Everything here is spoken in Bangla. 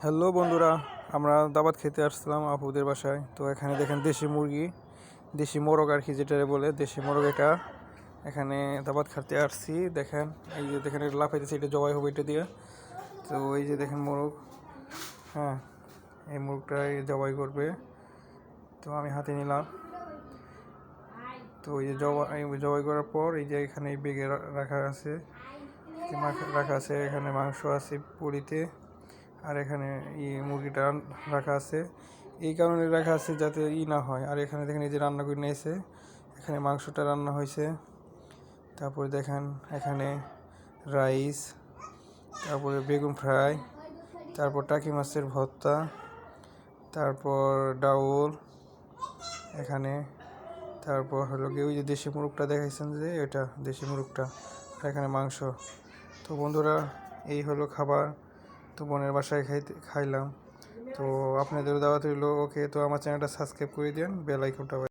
হ্যালো বন্ধুরা, আমরা দাবাত খেতে আসছিলাম আপুদের বাসায়। তো এখানে দেখেন দেশি মুরগি, দেশি মোরগ আর কি যেটা বলে দেশি মোরগ, এটা এখানে দাবাত খেতে আসছি। দেখেন এই যে দেখেন এটা লাফাইতেছে, এটা জবাই হবে এটা দিয়ে। তো এই যে দেখেন মোরগ, হ্যাঁ এই মুরগটাই জবাই করবে। তো আমি হাতে নিলাম। তো এই যে জবাই করার পর এই যে এখানে এই বেগে রাখা আছে, এখানে মাংস আছে পুরিতে। আর এখানে মুরগিটা রাখা আছে, এই কারণে রাখা আছে যাতে না হয়। আর এখানে দেখেন এই যে রান্না করে নিয়েছে, এখানে মাংসটা রান্না হয়েছে। তারপরে দেখেন এখানে রাইস, তারপরে বেগুন ফ্রাই, তারপর টাকি মাছের ভর্তা, তারপর ডাউল এখানে, তারপর হলো কি ওই যে দেশি মুরগটা দেখাইছেন যে এটা দেশি মুরগটা, আর এখানে মাংস। তো বন্ধুরা, এই হলো খাবার। তো বোনের বাসায় খাইলাম। তো আপনাদেরও দাওয়াত রইল। ওকে, তো আমার চ্যানেলটা সাবস্ক্রাইব করে দিন, বেল আইকনটা